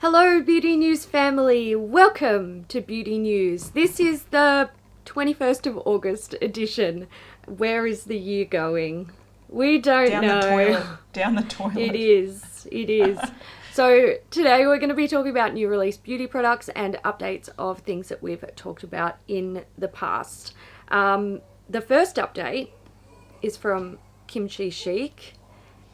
Hello Beauty News family, welcome to Beauty News. This is the 21st of August edition. Where is the year going? We don't know. Down the toilet. It is. So today we're going to be talking about new release beauty products and updates of things that we've talked about in the past. The first update is from Chic.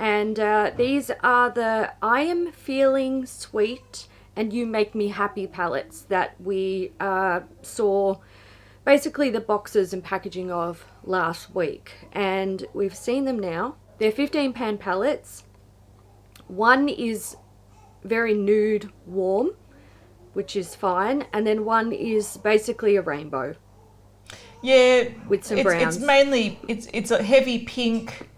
And these are the I Am Feeling Sweet and You Make Me Happy palettes that we saw basically the boxes and packaging of last week. And we've seen them now. They're 15 pan palettes. One is very nude warm, which is fine. And then one is basically a rainbow. Yeah. With some browns. It's mainly, it's a heavy pink,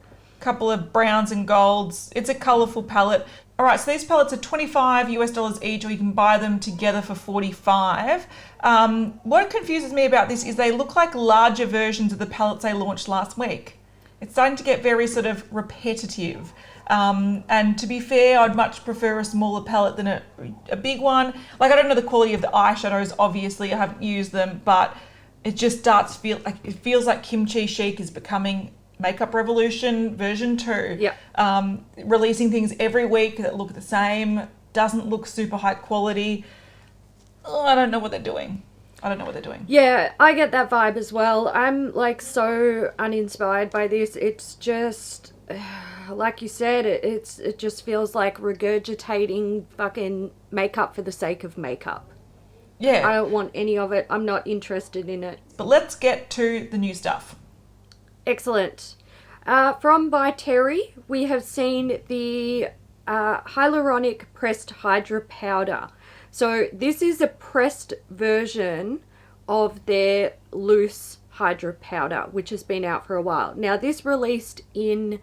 couple of browns and golds. It's a colourful palette. All right, so these palettes are $25 each, or you can buy them together for $45. What confuses me about this is they look like larger versions of the palettes they launched last week. It's starting to get very sort of repetitive. And to be fair, I'd much prefer a smaller palette than a big one. Like, I don't know the quality of the eyeshadows, obviously, I haven't used them, but it just starts to feel like, it feels like Chic is becoming Makeup Revolution version 2. Yeah. Releasing things every week that look the same, doesn't look super high quality. Oh, I don't know what they're doing. Yeah, I get that vibe as well. I'm like so uninspired by this. It's just, like you said, it just feels like regurgitating fucking makeup for the sake of makeup. Yeah. I don't want any of it. I'm not interested in it. But let's get to the new stuff. Excellent. From By Terry, we have seen the Hyaluronic Pressed Hydra Powder. So this is a pressed version of their loose Hydra Powder, which has been out for a while. Now, this released in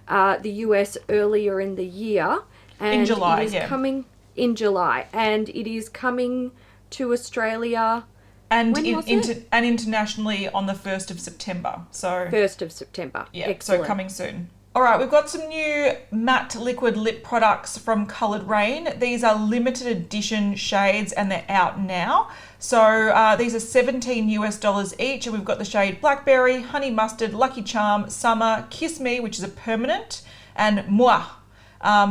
the US earlier in the year. And in July, it is coming in July. And it is coming to Australia... And internationally on the 1st of September. So 1st of September. Yeah, excellent. So coming soon. All right, we've got some new matte liquid lip products from Coloured Raine. These are limited edition shades and they're out now. So these are $17 each, and we've got the shade Blackberry, Honey Mustard, Lucky Charm, Summer, Kiss Me, which is a permanent, and Moi,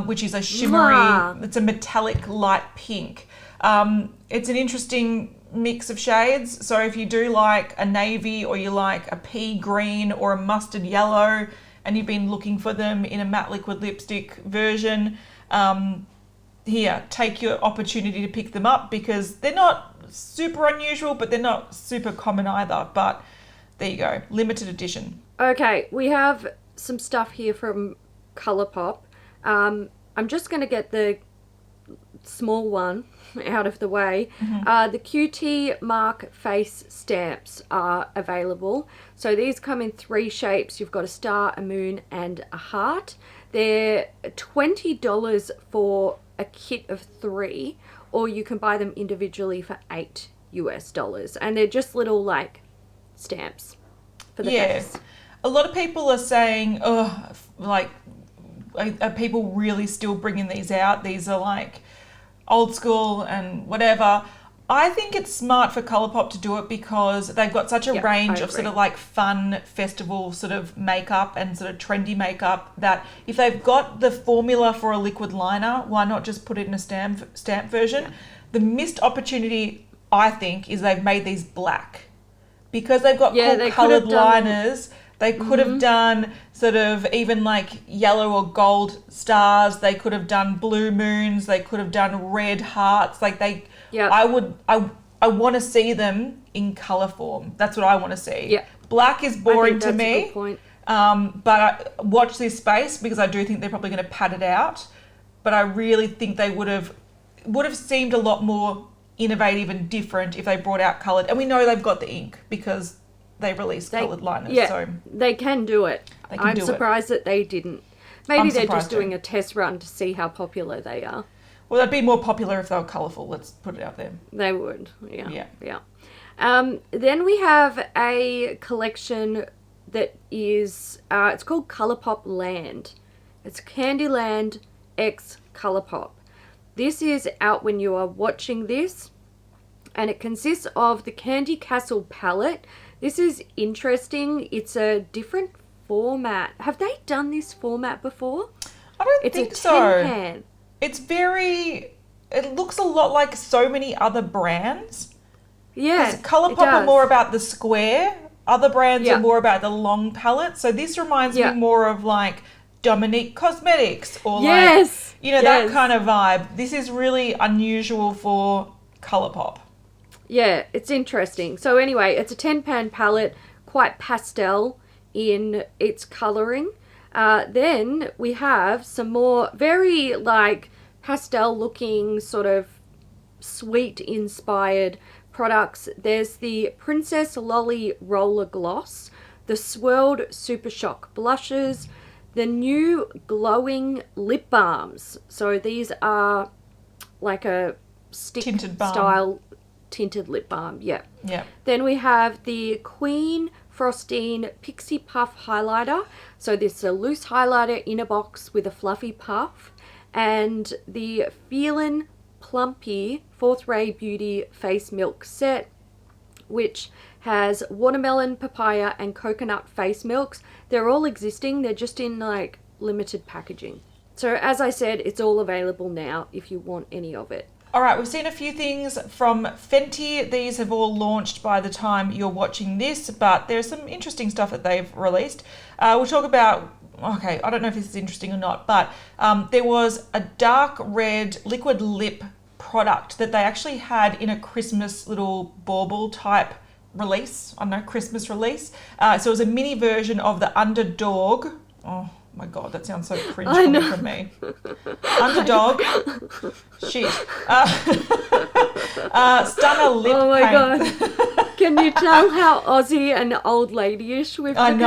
which is a shimmery, it's a metallic light pink. It's an interesting mix of shades. So if you do like a navy, or you like a pea green or a mustard yellow, and you've been looking for them in a matte liquid lipstick version, here, take your opportunity to pick them up, because they're not super unusual, but they're not super common either. But there you go, limited edition. Okay, we have some stuff here from Colourpop. I'm just going to get the small one out of the way. The QT Mark face stamps are available. So these come in 3 shapes. You've got a star, a moon, and a heart. They're $20 for a kit of 3, or you can buy them individually for $8. And they're just little like stamps for the face. A lot of people are saying, oh, like, are people really still bringing these out? These are like old school and whatever. I think it's smart for Colourpop to do it because they've got such a range of sort of like fun festival sort of makeup and sort of trendy makeup, that if they've got the formula for a liquid liner, why not just put it in a stamp version? Yeah. The missed opportunity, I think, is they've made these black. Because they've got cool coloured liners, they could have done sort of even like yellow or gold stars. They could have done blue moons. They could have done red hearts. Like I want to see them in colour form. That's what I want to see. Yeah. Black is boring to me. A good point. But I watch this space, because I do think they're probably going to pad it out. But I really think they would have seemed a lot more innovative and different if they brought out coloured. And we know they've got the ink because they released coloured liners. Yeah, so they can do it. I'm surprised that they didn't. Maybe they're just doing a test run to see how popular they are. Well, they'd be more popular if they were colourful. Let's put it out there. They would, yeah. Then we have a collection that is, it's called Colourpop Land. It's Candyland X Colourpop. This is out when you are watching this, and it consists of the Candy Castle palette. This is interesting. It's a different format. Have they done this format before? I don't think so. It's a 10 pan. It's very... It looks a lot like so many other brands. Yeah, Colourpop are more about the square. Other brands are more about the long palette. So this reminds me more of like Dominique Cosmetics or like, you know, that kind of vibe. This is really unusual for Colourpop. Yeah, it's interesting. So anyway, it's a 10 pan palette, quite pastel in its colouring. Then we have some more very like pastel looking sort of sweet inspired products. There's the Princess Lolly Roller Gloss, the Swirled Super Shock Blushes, the new glowing lip balms. So these are like a stick tinted balm style tinted lip balm. Yeah. Then we have the Queen Frostine Pixie Puff Highlighter. So this is a loose highlighter in a box with a fluffy puff. And the Feelin' Plumpy 4th Ray Beauty Face Milk Set, which has watermelon, papaya, and coconut face milks. They're all existing. They're just in like limited packaging. So as I said, it's all available now if you want any of it. All right, we've seen a few things from Fenty. These have all launched by the time you're watching this, but there's some interesting stuff that they've released. We'll talk about, okay, I don't know if this is interesting or not, but there was a dark red liquid lip product that they actually had in a Christmas little bauble type release. I don't know, Christmas release. So it was a mini version of the Underdawg. Oh my God, that sounds so cringe coming from me. Underdawg. Shit. Stunna lip Oh my paint. God. Can you tell how Aussie and old lady-ish we've become?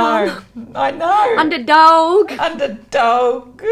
I know. Underdawg. Underdawg.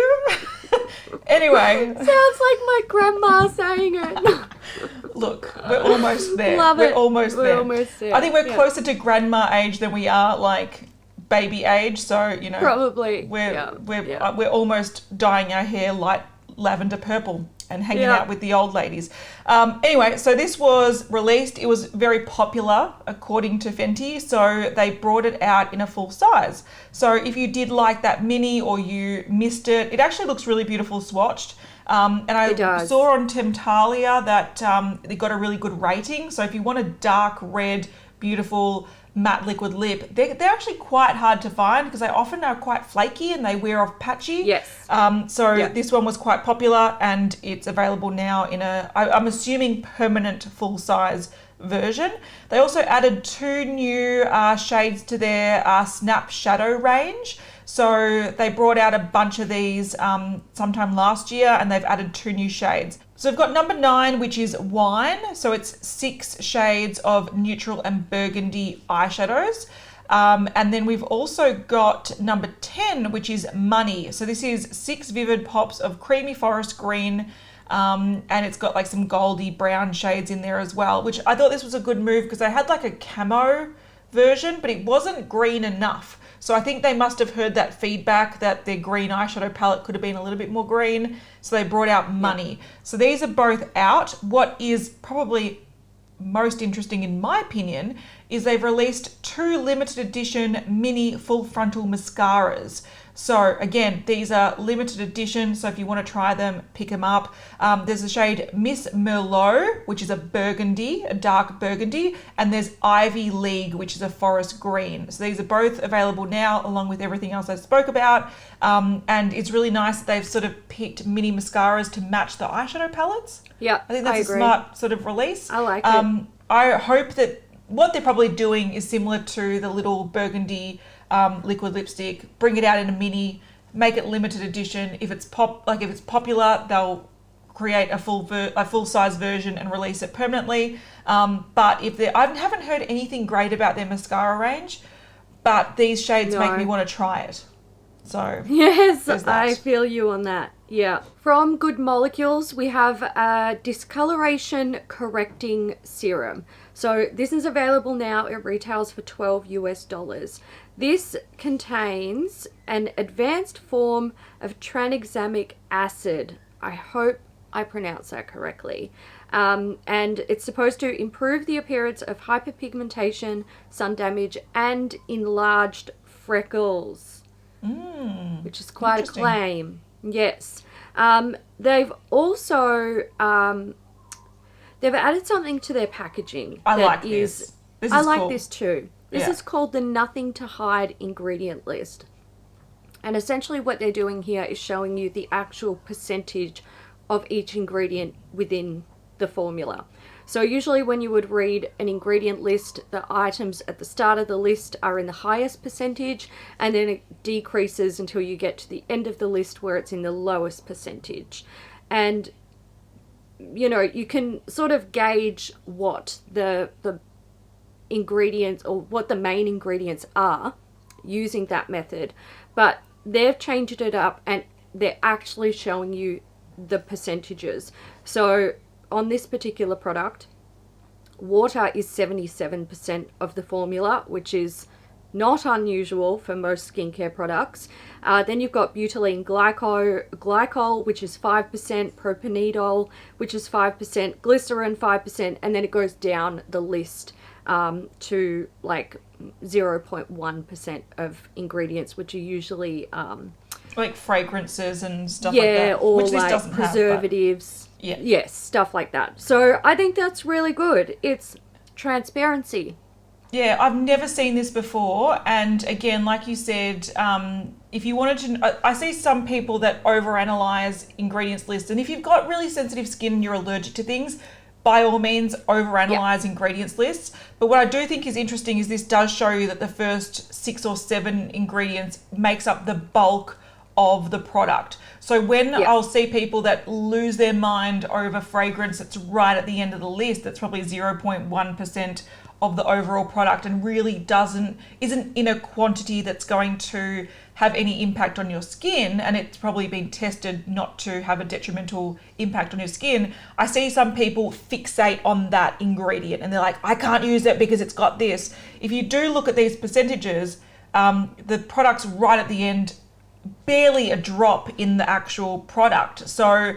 Anyway. Sounds like my grandma saying it. Look, we're almost there. Love it. We're almost there. I think we're Yeah. closer to grandma age than we are like baby age. So, you know, Probably. we're almost dyeing our hair light lavender purple and hanging out with the old ladies. Anyway, so this was released. It was very popular according to Fenty. So they brought it out in a full size. So if you did like that mini or you missed it, it actually looks really beautiful swatched. And I saw on Temptalia that it got a really good rating. So if you want a dark red, beautiful matte liquid lip, they're actually quite hard to find because they often are quite flaky and they wear off patchy. Yes. This one was quite popular and it's available now in I'm assuming permanent full size version. They also added 2 new shades to their Snap Shadow range. So they brought out a bunch of these sometime last year and they've added 2 new shades. So we've got number 9, which is Wine. So it's 6 shades of neutral and burgundy eyeshadows. And then we've also got number 10, which is Money. So this is 6 vivid pops of creamy forest green. And it's got like some goldy brown shades in there as well, which I thought this was a good move because they had like a camo version, but it wasn't green enough. So I think they must have heard that feedback that their green eyeshadow palette could have been a little bit more green. So they brought out Money. So these are both out. What is probably most interesting in my opinion is they've released 2 limited edition mini full frontal mascaras. So again, these are limited edition. So if you want to try them, pick them up. There's the shade Miss Merlot, which is a burgundy, a dark burgundy. And there's Ivy League, which is a forest green. So these are both available now along with everything else I spoke about. And it's really nice that they've sort of picked mini mascaras to match the eyeshadow palettes. Yeah, I think that's a smart sort of release. I like it. I hope that what they're probably doing is similar to the little burgundy liquid lipstick. Bring it out in a mini, make it limited edition. If it's popular, they'll create a full size version and release it permanently. But I haven't heard anything great about their mascara range, but these shades make me want to try it. So yes, I feel you on that. Yeah. From Good Molecules, we have a discoloration correcting serum. So this is available now. It retails for $12 US. This contains an advanced form of tranexamic acid. I hope I pronounce that correctly. And it's supposed to improve the appearance of hyperpigmentation, sun damage, and enlarged freckles, which is quite a claim. Yes. They've also they've added something to their packaging. I like this. This is I like cool. this too. This is called the Nothing to Hide ingredient list. And essentially what they're doing here is showing you the actual percentage of each ingredient within the formula. So usually when you would read an ingredient list, the items at the start of the list are in the highest percentage, and then it decreases until you get to the end of the list where it's in the lowest percentage. And you know, you can sort of gauge what the ingredients or what the main ingredients are using that method, but they've changed it up and they're actually showing you the percentages. So on this particular product, water is 77% of the formula, which is not unusual for most skincare products. Then you've got butylene glycol, which is 5%, propanidol, which is 5%, glycerin 5%, and then it goes down the list to like 0.1% of ingredients, which are usually like fragrances and stuff like that. Yeah, or which this like doesn't preservatives. Have, yeah. Yes, stuff like that. So I think that's really good. It's transparency. Yeah, I've never seen this before. And again, like you said, if you wanted to, I see some people that overanalyze ingredients lists. And if you've got really sensitive skin and you're allergic to things, by all means, overanalyze ingredients lists. But what I do think is interesting is this does show you that the first 6 or 7 ingredients makes up the bulk of the product. So when I'll see people that lose their mind over fragrance that's right at the end of the list, that's probably 0.1% of the overall product and really isn't in a quantity that's going to have any impact on your skin, and it's probably been tested not to have a detrimental impact on your skin. I see some people fixate on that ingredient and they're like, I can't use it because it's got this. If you do look at these percentages, the product's right at the end, barely a drop in the actual product. So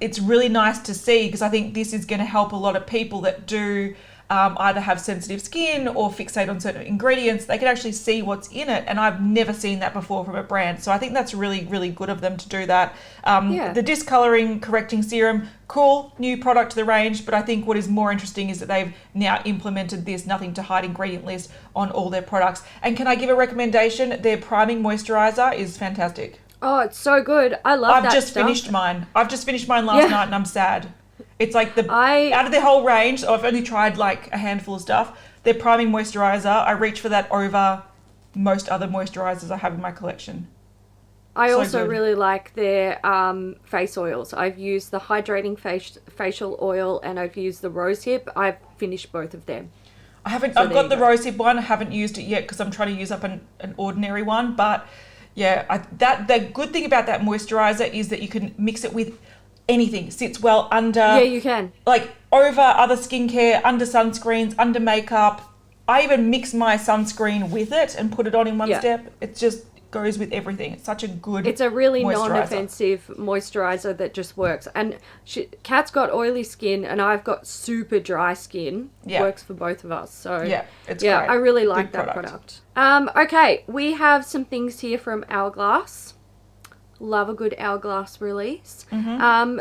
it's really nice to see, because I think this is going to help a lot of people that do either have sensitive skin or fixate on certain ingredients. They can actually see what's in it, and I've never seen that before from a brand. So I think that's really, really good of them to do that. The discoloring correcting serum, cool, new product to the range, but I think what is more interesting is that they've now implemented this Nothing to Hide ingredient list on all their products. And can I give a recommendation? Their priming moisturizer is fantastic. Oh, it's so good. I love that I've just finished mine last night, and I'm sad. It's like out of the whole range, I've only tried like a handful of stuff. Their priming moisturizer, I reach for that over most other moisturizers I have in my collection. I also really like their face oils. I've used the hydrating facial oil and I've used the rosehip. I've finished both of them. I've got the rosehip one. I haven't used it yet because I'm trying to use up an ordinary one. But yeah, the good thing about that moisturizer is that you can mix it with anything. Sits well under. Yeah, you can. Like over other skincare, under sunscreens, under makeup. I even mix my sunscreen with it and put it on in one step. It just goes with everything. It's such a good It's a really moisturizer. non-offensive moisturizer that just works. And Kat's got oily skin and I've got super dry skin. Yeah. Works for both of us. So it's great. I really like Good that product. Okay, we have some things here from Hourglass. Love a good Hourglass release.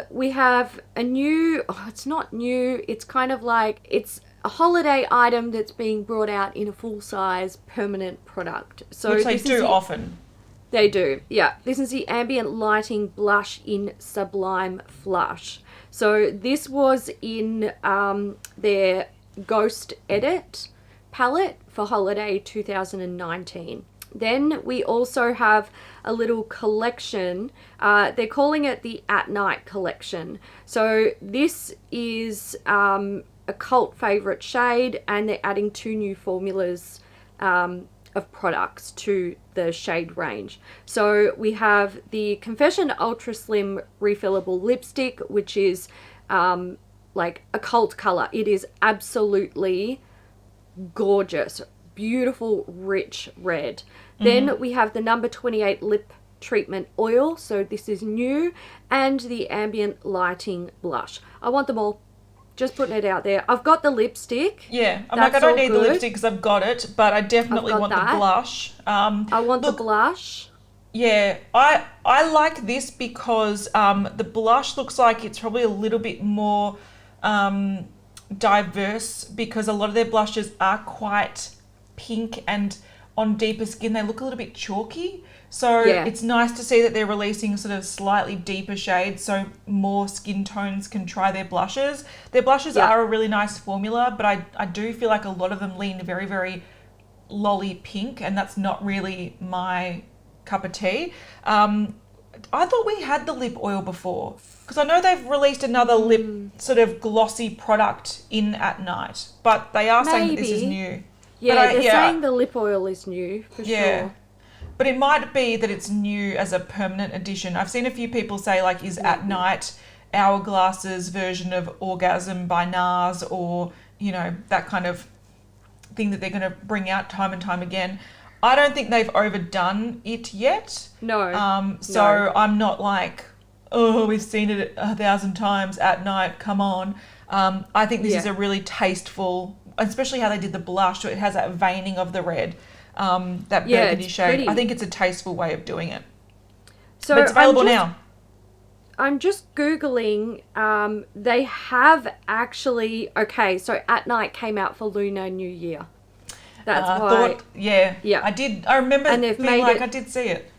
We have a new, it's not new, it's kind of like, it's a holiday item that's being brought out in a full-size permanent product. So which they do often. They do, yeah. This is the Ambient Lighting Blush in Sublime Flush. So this was in their Ghost Edit palette for holiday 2019. Then we also have a little collection. They're calling it the At Night collection. So this is a cult favorite shade, and they're adding 2 new formulas of products to the shade range. So we have the Confession Ultra Slim Refillable Lipstick, which is like a cult color. It is absolutely gorgeous. Beautiful, rich red. Then we have the number 28 Lip treatment oil, so this is new, and the Ambient lighting blush. I want them all. Just putting it out there. I've got the lipstick. Yeah, I don't need the lipstick because I've got it, but I definitely want the blush. I want the blush. Yeah, I like this because the blush looks like it's probably a little bit more diverse, because a lot of their blushes are quite pink, and on deeper skin they look a little bit chalky. So it's nice to see that they're releasing sort of slightly deeper shades so more skin tones can try their blushes. Their blushes are a really nice formula, but I do feel like a lot of them lean very, very lolly pink, and that's not really my cup of tea. I thought we had the lip oil before, because I know they've released another lip sort of glossy product in At Night, but they are saying that this is new. Yeah, they're saying the lip oil is new for sure. But it might be that it's new as a permanent addition. I've seen a few people say, like, is At Night Hourglass's version of Orgasm by NARS, or, you know, that kind of thing that they're going to bring out time and time again. I don't think they've overdone it yet. No. So I'm not like, oh, we've seen it 1,000 times, At Night, come on. I think this is a really tasteful, especially how they did the blush, so it has that veining of the red. That burgundy shade. Pretty. I think it's a tasteful way of doing it. So but it's available now. I'm just Googling. They have actually... Okay, so At Night came out for Lunar New Year. That's why... Yeah. I remember feeling like I did see it.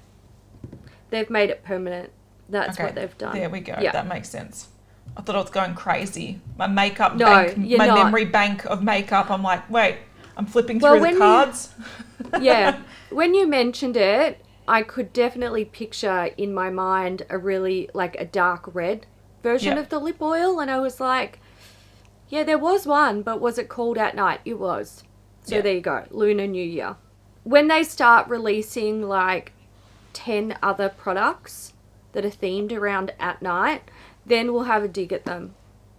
They've made it permanent. That's what they've done. There we go. Yeah. That makes sense. I thought I was going crazy. My makeup bank, my memory bank of makeup, I'm like, wait... I'm flipping through the cards. When you mentioned it, I could definitely picture in my mind a really, like, a dark red version of the lip oil. And I was like, yeah, there was one, but was it called At Night? It was. So there you go, Lunar New Year. When they start releasing, like, 10 other products that are themed around At Night, then we'll have a dig at them.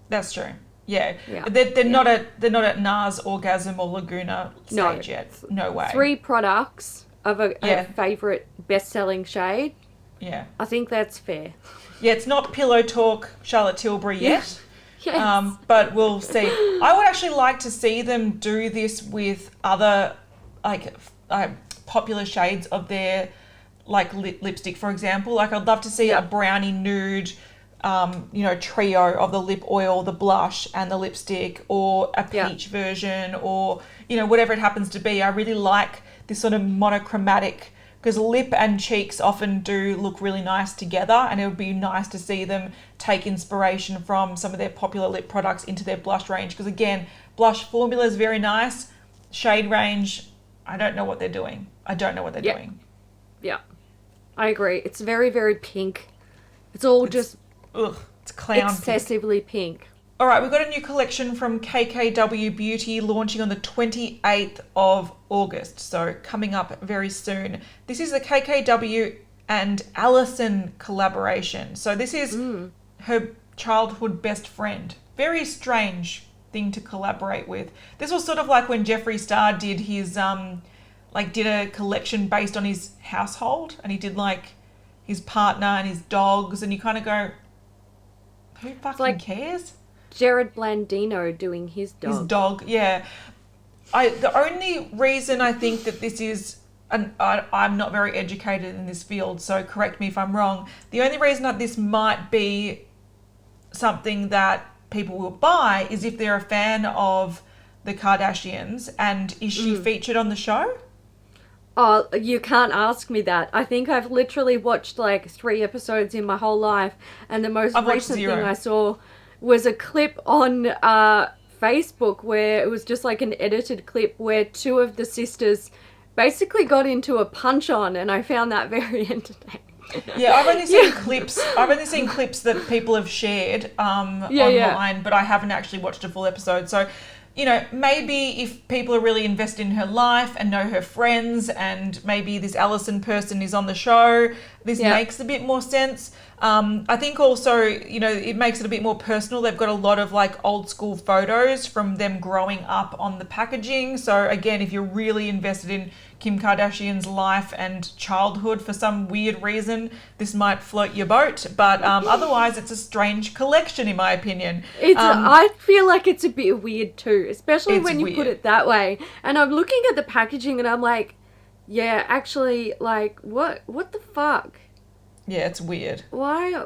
That's true. Yeah. They're not at NARS, Orgasm, or Laguna stage yet. No way. 3 products of a favourite best-selling shade. Yeah. I think that's fair. Yeah, it's not Pillow Talk Charlotte Tilbury yet. Yes. But we'll see. I would actually like to see them do this with other like popular shades of their like lipstick, for example. Like, I'd love to see a brownie nude trio of the lip oil, the blush, and the lipstick, or a peach version, or, whatever it happens to be. I really like this sort of monochromatic, because lip and cheeks often do look really nice together, and it would be nice to see them take inspiration from some of their popular lip products into their blush range, because again, blush formula is very nice. Shade range, I don't know what they're doing. doing. Yeah, I agree. It's very, very pink. It's clown excessively pink. All right, we've got a new collection from KKW Beauty launching on the 28th of August, so coming up very soon. This is the KKW and Allison collaboration. So this is her childhood best friend. Very strange thing to collaborate with. This was sort of like when Jeffree Star did his did a collection based on his household, and he did like his partner and his dogs, and you kind of go, who fucking cares? Jared Blandino doing his dog. His dog, yeah. The only reason I think that this is, and I'm not very educated in this field, so correct me if I'm wrong. The only reason that this might be something that people will buy is if they're a fan of the Kardashians, and is she featured on the show? Oh, you can't ask me that. I think I've literally watched like 3 episodes in my whole life, and the most recent thing I saw was a clip on Facebook where it was just like an edited clip where 2 of the sisters basically got into a punch-on, and I found that very entertaining. Yeah, I've only seen clips. I've only seen clips that people have shared online, but I haven't actually watched a full episode. So, maybe if people are really invested in her life and know her friends, and maybe this Allison person is on the show, this makes a bit more sense. I think also, it makes it a bit more personal. They've got a lot of like old school photos from them growing up on the packaging. So again, if you're really invested in Kim Kardashian's life and childhood for some weird reason, this might float your boat. But otherwise, it's a strange collection, in my opinion. I feel like it's a bit weird too, especially when you weird. put it that way. And I'm looking at the packaging and I'm like, yeah, actually, like, what the fuck? Yeah, it's weird. Why?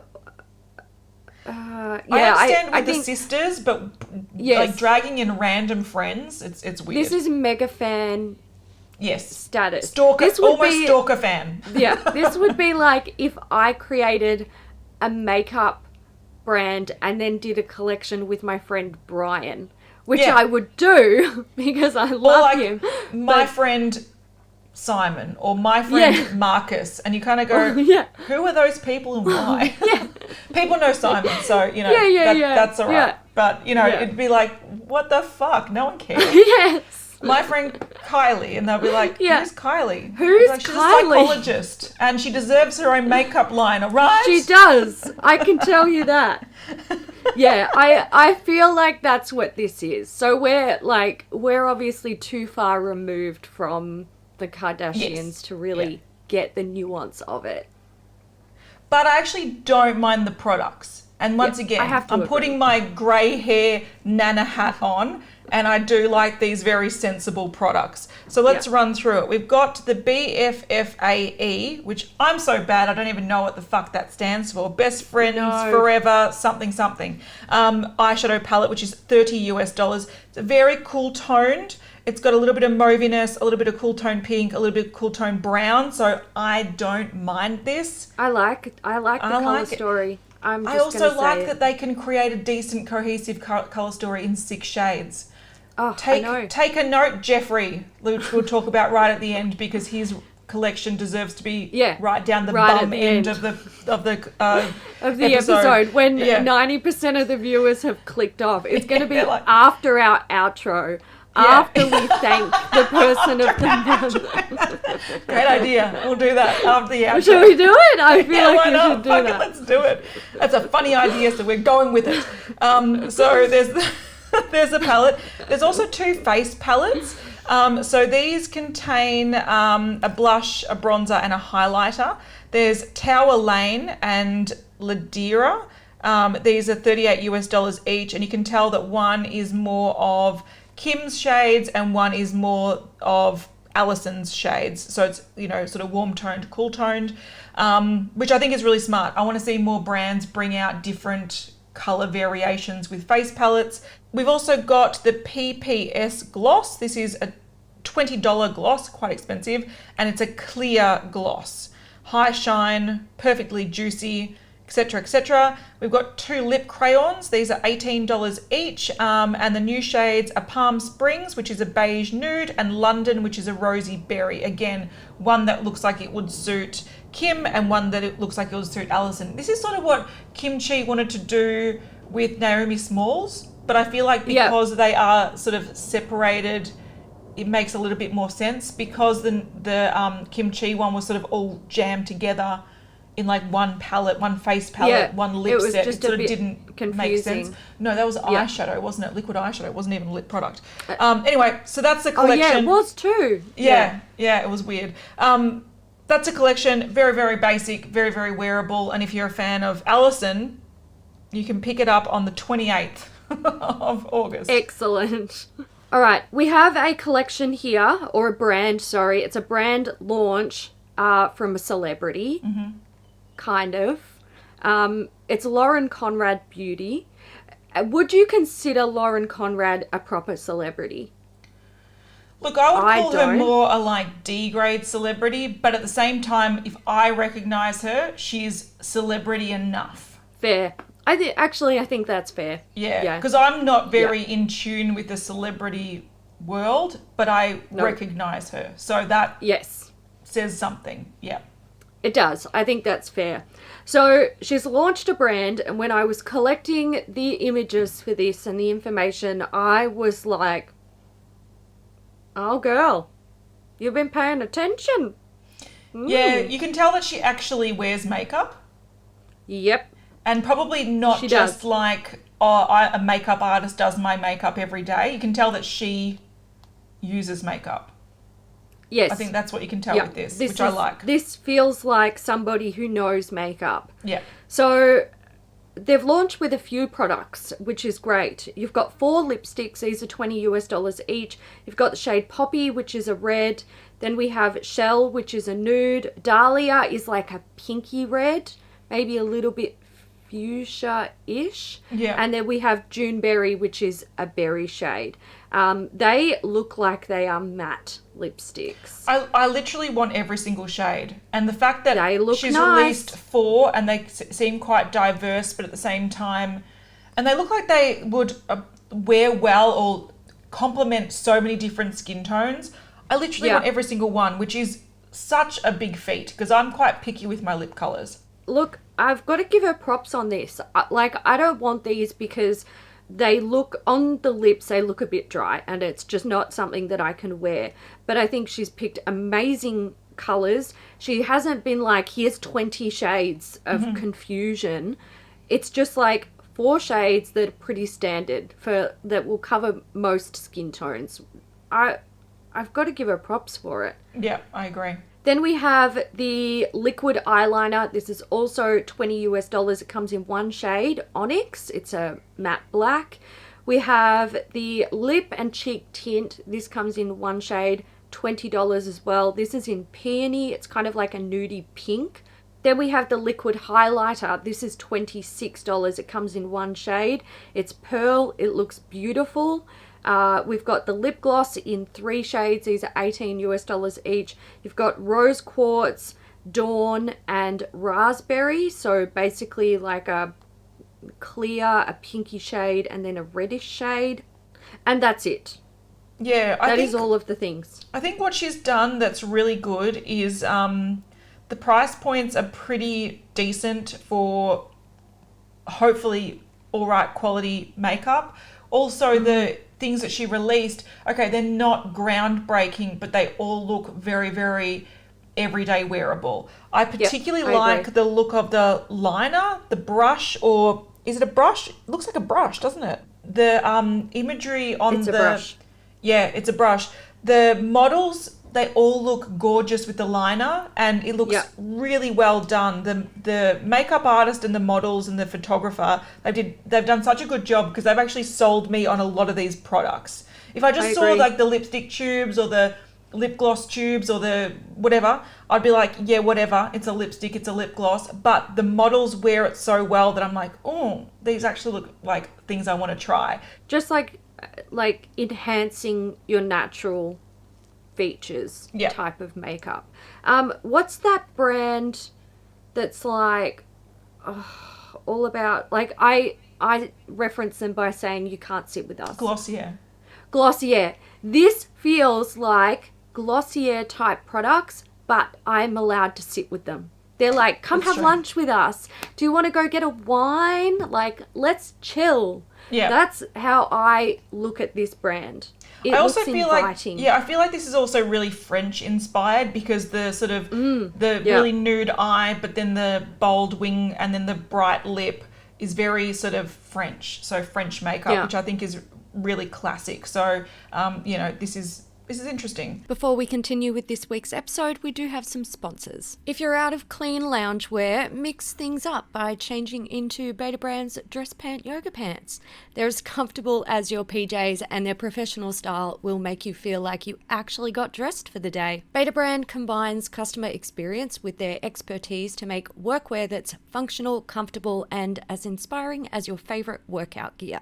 I understand with the sisters, but yes. like dragging in random friends, it's weird. This is mega fan. Yes. Status. Stalker, almost stalker fan. Yeah, this would be like if I created a makeup brand and then did a collection with my friend Brian, which I would do because I love him. My friend Simon or my friend Marcus, and you kind of go, who are those people and why? People know Simon, so that's all right. But it'd be like, what the fuck? No one cares. Yes. My friend Kylie, and they'll be like, who's Kylie? Who's like, she's Kylie? a psychologist, and she deserves her own makeup line, all right? She does. I can tell you that. Yeah, I feel like that's what this is. So we're obviously too far removed from the Kardashians to really get the nuance of it. But I actually don't mind the products. And once again, I'm putting my grey hair Nana hat on, and I do like these very sensible products. So let's run through it. We've got the BFFAE, which I'm so bad, I don't even know what the fuck that stands for. Best Friends Forever something. Eyeshadow palette, which is $30 US. It's very cool toned. It's got a little bit of mauviness, a little bit of cool tone pink, a little bit of cool tone brown. So I don't mind this. I like the colour story. I also like that they can create a decent cohesive colour story in 6 shades. Oh, take I know. Take a note, Jeffree, which we'll talk about right at the end, because his collection deserves to be right down the bum end of the episode when 90% of the viewers have clicked off. It's going to be after our outro. After we thank the person of the month. Great idea. We'll do that after the outro. Should we do it? I feel like we should do that. Let's do it. That's a funny idea, so we're going with it. So there's a palette. There's also 2 face palettes. So these contain a blush, a bronzer, and a highlighter. There's Tower Lane and Ladera. These are $38 US each, and you can tell that one is more of Kim's shades and one is more of Allison's shades. So it's, sort of warm toned, cool toned, which I think is really smart. I want to see more brands bring out different color variations with face palettes. We've also got the PPS gloss. This is a $20 gloss, quite expensive, and it's a clear gloss. High shine, perfectly juicy, etc., etc. We've got 2 lip crayons. These are $18 each, and the new shades are Palm Springs, which is a beige nude, and London, which is a rosy berry. Again, one that looks like it would suit Kim and one that it looks like it would suit Allison. This is sort of what Kimchi wanted to do with Naomi Smalls, but I feel like because they are sort of separated, it makes a little bit more sense, because the Kimchi one was sort of all jammed together in like one palette, one face palette, one lip set. It sort of didn't make sense. No, that was eyeshadow, wasn't it? Liquid eyeshadow. It wasn't even a lip product. Anyway, so that's the collection. Oh yeah, it was too. Yeah, it was weird. That's a collection, very, very basic, very, very wearable. And if you're a fan of Allison, you can pick it up on the 28th of August. Excellent. All right, we have a collection here, or a brand, sorry. It's a brand launch from a celebrity. Mm-hmm. Kind of. It's Lauren Conrad Beauty. Would you consider Lauren Conrad a proper celebrity? Look, I would call her more a like D-grade celebrity, but at the same time, if I recognise her, she's celebrity enough. Fair. I think that's fair. Yeah, because I'm not very in tune with the celebrity world, but I recognise her. So that says something. Yeah. It does. I think that's fair. So she's launched a brand, and when I was collecting the images for this and the information, I was like, oh girl, you've been paying attention. Yeah, you can tell that she actually wears makeup. Yep. And probably not She just does. like, a makeup artist does my makeup every day. You can tell that she uses makeup. Yes. I think that's what you can tell Yep. with this, which I like. This feels like somebody who knows makeup. Yeah. So they've launched with a few products, which is great. You've got 4 lipsticks. These are $20 each. You've got the shade Poppy, which is a red. Then we have Shell, which is a nude. Dahlia is like a pinky red, maybe a little bit fuchsia-ish. Yeah. And then we have Juneberry, which is a berry shade. They look like they are matte lipsticks. I literally want every single shade. And the fact that They look she's nice. released 4 and they seem quite diverse, but at the same time, and they look like they would wear well or complement so many different skin tones. I literally want every single one, which is such a big feat because I'm quite picky with my lip colours. Look, I've got to give her props on this. Like, I don't want these because they look, on the lips, they look a bit dry and it's just not something that I can wear. But I think she's picked amazing colours. She hasn't been like, here's 20 shades of confusion. It's just like 4 shades that are pretty standard that will cover most skin tones. I've got to give her props for it. Yeah, I agree. Then we have the liquid eyeliner. This is also $20. It comes in 1 shade, Onyx. It's a matte black. We have the lip and cheek tint. This comes in 1 shade, $20 as well. This is in Peony. It's kind of like a nudie pink. Then we have the liquid highlighter. This is $26. It comes in 1 shade. It's pearl. It looks beautiful. We've got the lip gloss in 3 shades. These are $18 each. You've got rose quartz, dawn, and raspberry. So basically like a clear, a pinky shade, and then a reddish shade. And that's it. Yeah, That is all of the things. I think what she's done that's really good is the price points are pretty decent for hopefully all right quality makeup. Also, the things that she released, okay, they're not groundbreaking, but they all look very, very everyday wearable. I particularly like the look of the liner, the brush, or is it a brush? It looks like a brush, doesn't it? The imagery on It's a brush. Yeah, it's a brush. The models, they all look gorgeous with the liner and it looks really well done. The makeup artist and the models and the photographer, they've done such a good job because they've actually sold me on a lot of these products. If I just saw like the lipstick tubes or the lip gloss tubes or the whatever, I'd be like, yeah, whatever, it's a lipstick, it's a lip gloss. But the models wear it so well that I'm like, oh, these actually look like things I want to try. Just like enhancing your natural features type of makeup. What's that brand that's like all about, like, I reference them by saying you can't sit with us. Glossier. This feels like Glossier type products, but I'm allowed to sit with them. They're like, come have lunch with us. Do you want to go get a wine? Like, let's chill. Yeah. That's how I look at this brand. It looks inviting. I feel like this is also really French inspired because the sort of really nude eye, but then the bold wing and then the bright lip is very sort of French. So French makeup, which I think is really classic. So, this is interesting. Before we continue with this week's episode, we do have some sponsors. If you're out of clean loungewear, mix things up by changing into Beta Brand's dress pant yoga pants. They're as comfortable as your PJs and their professional style will make you feel like you actually got dressed for the day. Beta Brand combines customer experience with their expertise to make workwear that's functional, comfortable, and as inspiring as your favorite workout gear.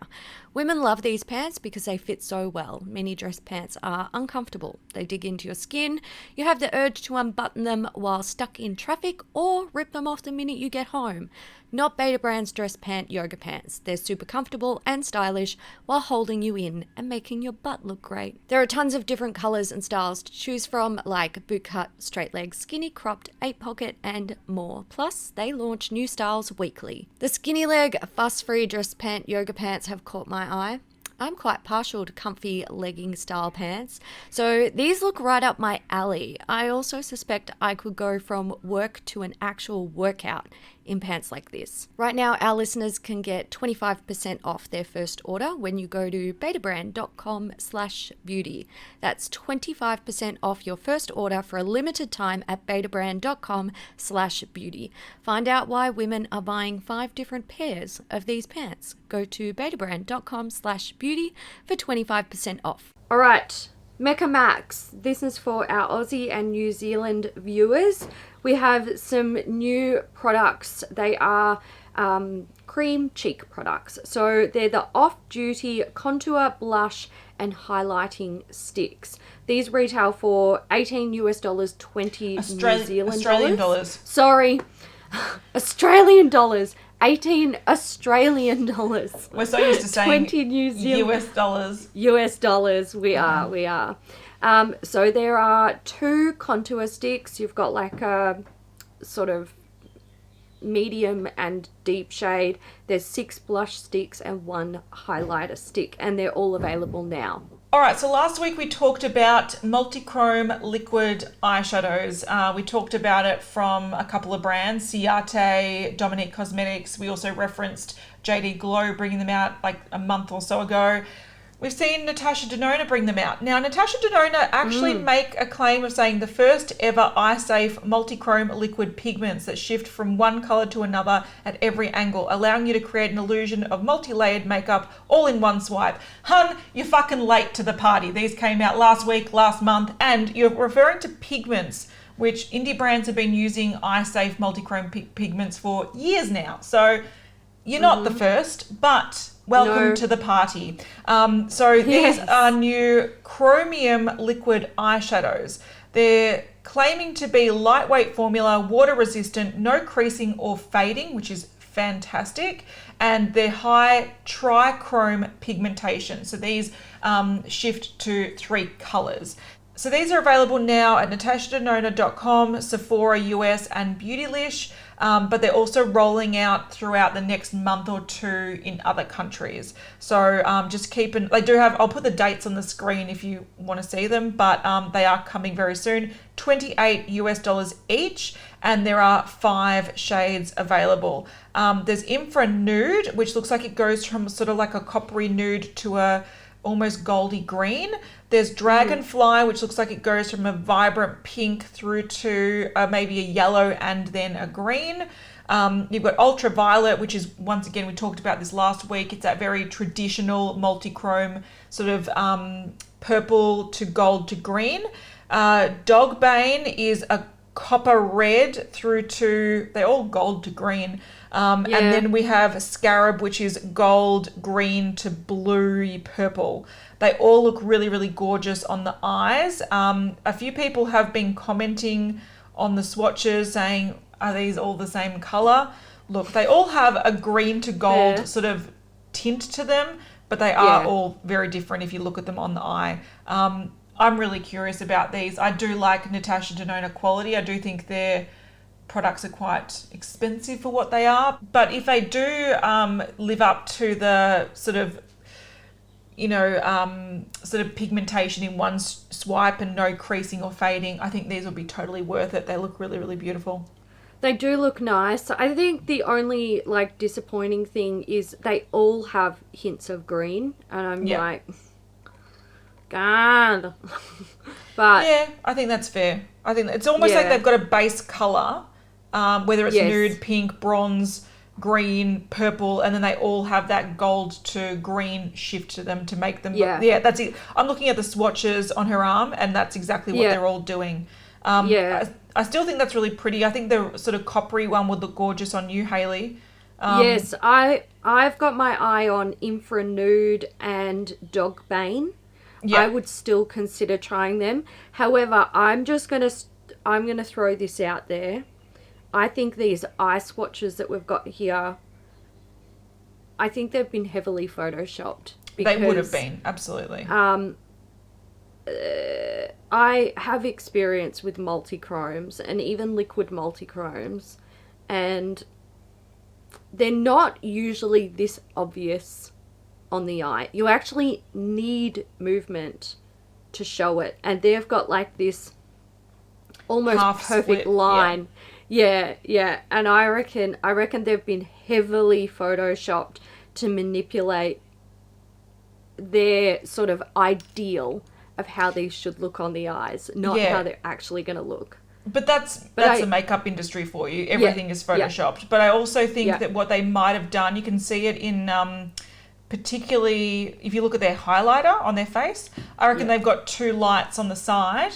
Women love these pants because they fit so well. Many dress pants are uncomfortable. They dig into your skin. You have the urge to unbutton them while stuck in traffic or rip them off the minute you get home. Not Beta Brand's dress pant yoga pants. They're super comfortable and stylish while holding you in and making your butt look great. There are tons of different colours and styles to choose from, like boot cut, straight leg, skinny, cropped, 8-pocket, and more. Plus, they launch new styles weekly. The skinny leg, fuss-free dress pant yoga pants have caught my eye. I'm quite partial to comfy legging style pants, so these look right up my alley. I also suspect I could go from work to an actual workout in pants like this. Right now, our listeners can get 25% off their first order when you go to betabrand.com/beauty. That's 25% off your first order for a limited time at betabrand.com/beauty. Find out why women are buying 5 different pairs of these pants. Go to betabrand.com/beauty for 25% off. All right. Mecca Max, this is for our Aussie and New Zealand viewers. We have some new products. They are cream cheek products. So they're the off-duty contour, blush, and highlighting sticks. These retail for $18 US, 20 New Zealand Australian dollars. Sorry, Australian dollars. 18 Australian dollars. We're so used to saying 20 New Zealand US dollars. US dollars. We are. So there are 2 contour sticks. You've got like a sort of medium and deep shade. There's 6 blush sticks and 1 highlighter stick, and they're all available now. All right, so last week we talked about multi-chrome liquid eyeshadows. We talked about it from a couple of brands, Ciate, Dominique Cosmetics. We also referenced JD Glow bringing them out like a month or so ago. We've seen Natasha Denona bring them out. Now, Natasha Denona actually make a claim of saying the first ever eye-safe multi-chrome liquid pigments that shift from one colour to another at every angle, allowing you to create an illusion of multi-layered makeup all in one swipe. Hun, you're fucking late to the party. These came out last week, last month, and you're referring to pigments, which indie brands have been using eye-safe multi-chrome pigments for years now. So you're not the first, but welcome to the party. These are new Chromium liquid eyeshadows. They're claiming to be lightweight formula, water resistant, no creasing or fading, which is fantastic, and they're high trichrome pigmentation. So these shift to 3 colors. So these are available now at natashadenona.com, Sephora US, and Beautylish, but they're also rolling out throughout the next month or 2 in other countries. So just they do have, I'll put the dates on the screen if you want to see them, but they are coming very soon. $28 US each, and there are 5 shades available. There's Infra Nude, which looks like it goes from sort of like a coppery nude to a almost goldy green. There's Dragonfly, which looks like it goes from a vibrant pink through to maybe a yellow and then a green. You've got Ultraviolet, which is, once again, we talked about this last week. It's that very traditional multi-chrome sort of purple to gold to green. Dogbane is a copper red through to, they're all gold to green. And then we have Scarab, which is gold, green to bluey purple. They all look really, really gorgeous on the eyes. A few people have been commenting on the swatches saying, are these all the same color? Look, they all have a green to gold sort of tint to them, but they are all very different if you look at them on the eye. I'm really curious about these. I do like Natasha Denona quality. I do think their products are quite expensive for what they are. But if they do live up to the sort of, sort of pigmentation in one swipe and no creasing or fading, I think these will be totally worth it. They look really, really beautiful. They do look nice. I think the only disappointing thing is they all have hints of green, and I'm like, God. But yeah, I think that's fair. I think it's almost like they've got a base color, whether it's nude, pink, bronze, green, purple, and then they all have that gold to green shift to them to make them that's it. I'm looking at the swatches on her arm, and that's exactly what they're all doing. I still think that's really pretty. I think the sort of coppery one would look gorgeous on you, Hayley. Yes, I've got my eye on Infra Nude and Dogbane. I would still consider trying them. However, I'm gonna throw this out there. I think these eye swatches that we've got here, I think they've been heavily photoshopped. They would have been, absolutely. I have experience with multi-chromes and even liquid multi-chromes, and they're not usually this obvious on the eye. You actually need movement to show it, and they've got like this almost half perfect split, line. Yeah. And I reckon they've been heavily photoshopped to manipulate their sort of ideal of how these should look on the eyes, not how they're actually going to look. But that's the makeup industry for you. Everything is photoshopped. But I also think that what they might have done, you can see it in particularly if you look at their highlighter on their face. I reckon they've got two lights on the side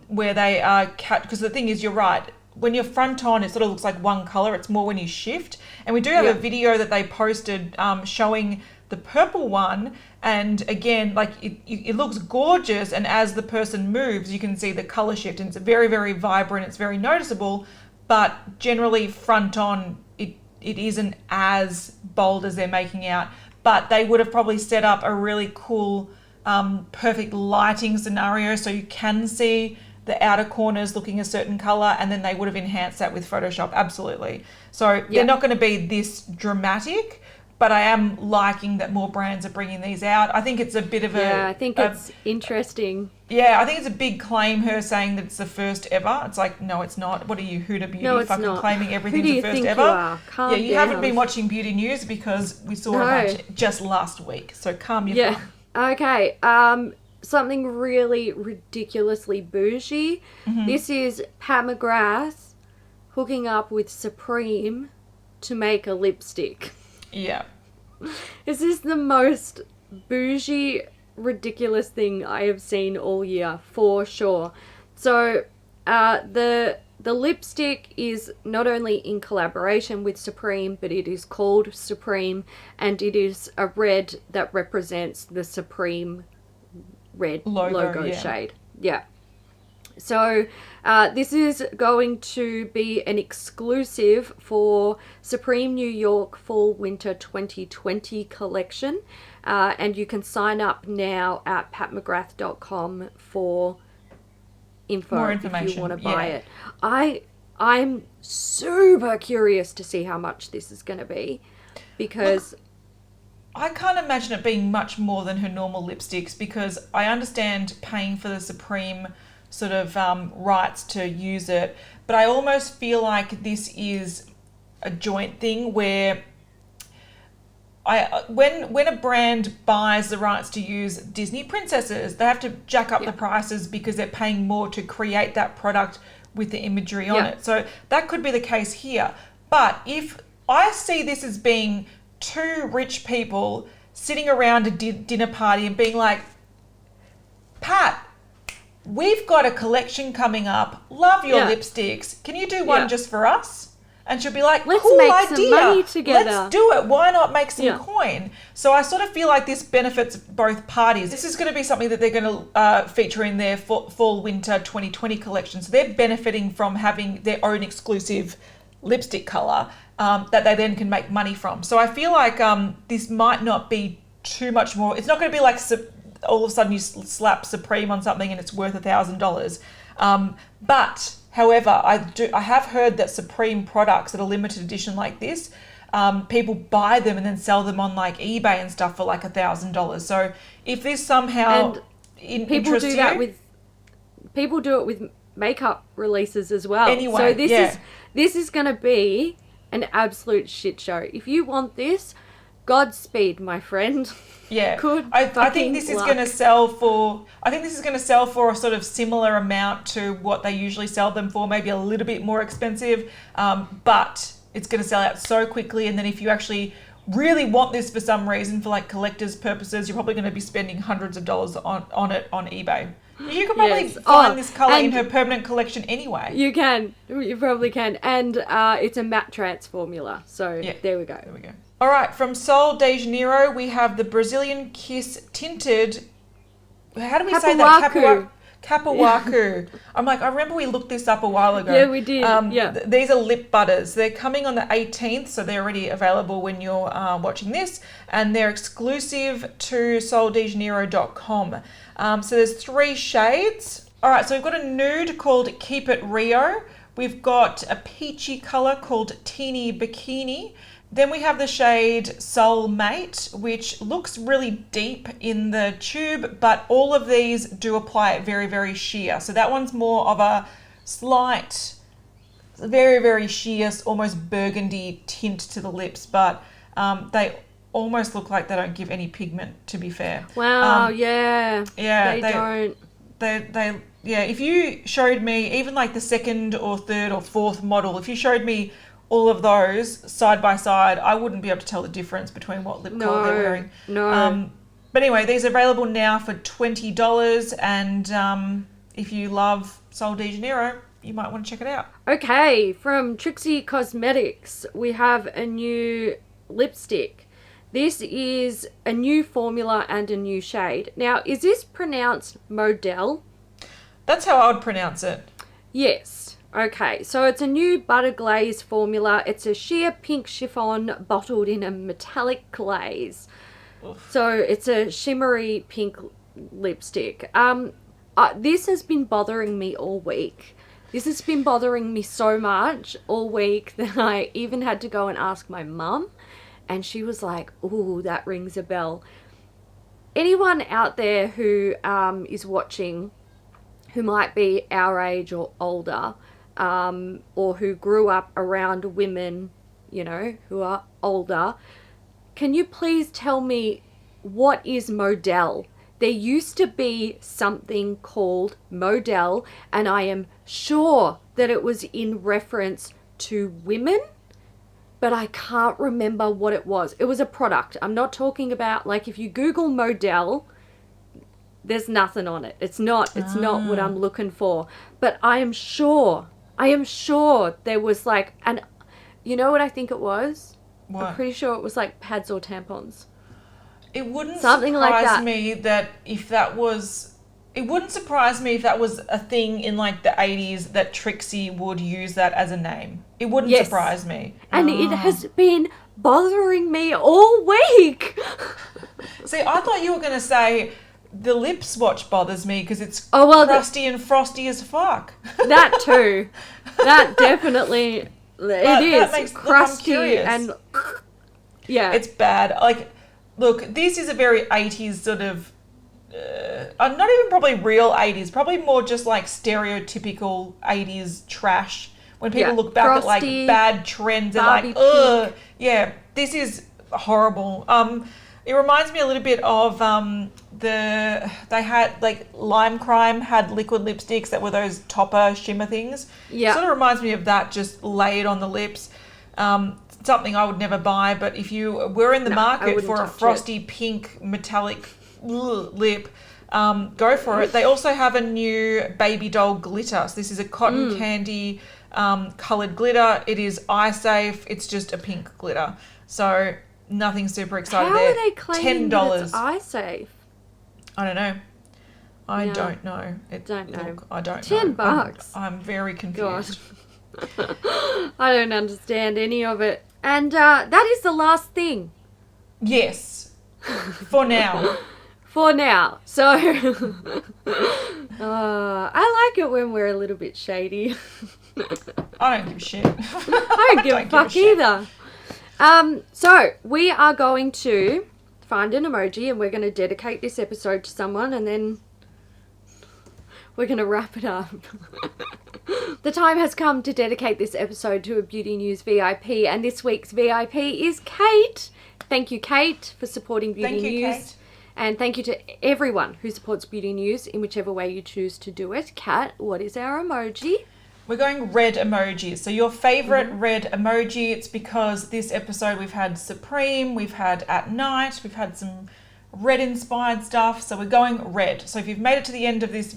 where they are because the thing is, you're right. When you're front on, it sort of looks like one color. It's more when you shift. And we do have a video that they posted showing the purple one, and again, like it looks gorgeous, and as the person moves you can see the color shift, and it's very, very vibrant, it's very noticeable, but generally front on it isn't as bold as they're making out. But they would have probably set up a really cool perfect lighting scenario so you can see the outer corners looking a certain color, and then they would have enhanced that with Photoshop. Absolutely. So they're not going to be this dramatic, but I am liking that more brands are bringing these out. I think it's a bit of I think it's interesting. Yeah, I think it's a big claim, her saying that it's the first ever. It's like, no, it's not. What are you, Huda Beauty, fucking claiming everything's the first ever? You are? Calm you haven't been watching beauty news because we saw a bunch just last week. So calm your fuck. Okay. Something really ridiculously bougie. This is Pat McGrath hooking up with Supreme to make a lipstick. Yeah. Is this the most bougie, ridiculous thing I have seen all year, for sure? So, the lipstick is not only in collaboration with Supreme, but it is called Supreme, and it is a red that represents the Supreme red logo shade. Yeah. So this is going to be an exclusive for Supreme New York Fall Winter 2020 collection. And you can sign up now at patmcgrath.com for more information if you want to buy it. I'm super curious to see how much this is going to be, because I can't imagine it being much more than her normal lipsticks, because I understand paying for the Supreme sort of rights to use it, but I almost feel like this is a joint thing where when a brand buys the rights to use Disney princesses, they have to jack up the prices because they're paying more to create that product with the imagery on it. So that could be the case here. But if I see this as being two rich people sitting around a dinner party and being like, Pat, we've got a collection coming up. Love your lipsticks. Can you do one just for us? And she'll be like, let's cool make idea. Some money together. Let's do it. Why not make some coin? So I sort of feel like this benefits both parties. This is going to be something that they're going to feature in their fall winter 2020 collection. So they're benefiting from having their own exclusive lipstick color that they then can make money from. So I feel like this might not be too much more. It's not going to be like all of a sudden you slap Supreme on something and it's worth $1,000. But however, I have heard that Supreme products that are limited edition like this, people buy them and then sell them on like eBay and stuff for like $1,000. So if this somehow people do that with people do it with makeup releases as well. Anyway, so this is going to be an absolute shit show. If you want this, Godspeed, my friend. Yeah, I think this is going to sell for. I think this is going to sell for a sort of similar amount to what they usually sell them for, maybe a little bit more expensive. But it's going to sell out so quickly, and then if you actually really want this for some reason, for like collector's purposes, you're probably going to be spending hundreds of dollars on it on eBay. You can probably find this colour in her permanent collection anyway. You can. You probably can. And it's a matte trance formula. So there we go. There we go. All right, from Sol de Janeiro, we have the Brazilian Kiss Tinted. How do we say that? Cupuaçu. I'm like, I remember we looked this up a while ago. Yeah, we did. These are lip butters. They're coming on the 18th, so they're already available when you're watching this. And they're exclusive to soldejaneiro.com. So there's 3 shades. All right, so we've got a nude called Keep It Rio. We've got a peachy colour called Teeny Bikini. Then we have the shade Soul Mate, which looks really deep in the tube, but all of these do apply it very, very sheer. So that one's more of a slight very, very sheer, almost burgundy tint to the lips, but they almost look like they don't give any pigment, to be fair. Wow, yeah. Yeah, They don't. Yeah, if you showed me even like the second or third or fourth model, if you showed me all of those side by side, I wouldn't be able to tell the difference between what lip color they're wearing. No. But anyway, these are available now for $20, and if you love Sol de Janeiro, you might want to check it out. Okay, from Trixie Cosmetics, we have a new lipstick. This is a new formula and a new shade. Now, is this pronounced Modelle? That's how I would pronounce it. Yes. Okay, so it's a new butter glaze formula. It's a sheer pink chiffon bottled in a metallic glaze. Oof. So it's a shimmery pink lipstick. This has been bothering me all week. This has been bothering me so much all week that I even had to go and ask my mum. And she was like, ooh, that rings a bell. Anyone out there who is watching, who might be our age or older, or who grew up around women, you know, who are older, can you please tell me what is Modelle? There used to be something called Modelle, and I am sure that it was in reference to women, but I can't remember what it was. It was a product. I'm not talking about, like, if you Google Modelle, there's nothing on it. It's not what I'm looking for. But I am sure there was like, and you know what I think it was? What? I'm pretty sure it was like pads or tampons. It wouldn't Something surprise like that. me that if that was... It wouldn't surprise me if that was a thing in like the 80s that Trixie would use that as a name. It wouldn't surprise me. And it has been bothering me all week. See, I thought you were going to say the lip swatch bothers me because it's crusty and frosty as fuck. That too. That definitely... It is crusty and... Yeah. It's bad. Like, look, this is a very 80s sort of... not even probably real 80s, probably more just like stereotypical 80s trash. When people look back frosty, at like bad trends, they're like, ugh, yeah, this is horrible. It reminds me a little bit of they had like Lime Crime had liquid lipsticks that were those topper shimmer things. Yeah, sort of reminds me of that, just laid on the lips. Something I would never buy, but if you were in the market for a frosty pink metallic lip, go for it. They also have a new Babydoll glitter. So this is a cotton candy coloured glitter. It is eye safe. It's just a pink glitter. So nothing super exciting there. How are they claiming that it's eye safe? I don't know. I don't know. Look, I don't know. $10. I'm very confused. I don't understand any of it. And that is the last thing. Yes. For now. For now. So, I like it when we're a little bit shady. I don't give a shit. I don't give a fuck either. So, we are going to find an emoji and we're going to dedicate this episode to someone and then we're going to wrap it up. The time has come to dedicate this episode to a Beauty News VIP, and this week's VIP is Kate. Thank you, Kate, for supporting Beauty News. Kate. And thank you to everyone who supports Beauty News in whichever way you choose to do it. Kat, what is our emoji? We're going red emojis. So your favourite red emoji, it's because this episode we've had Supreme, we've had At Night, we've had some red-inspired stuff. So we're going red. So if you've made it to the end of this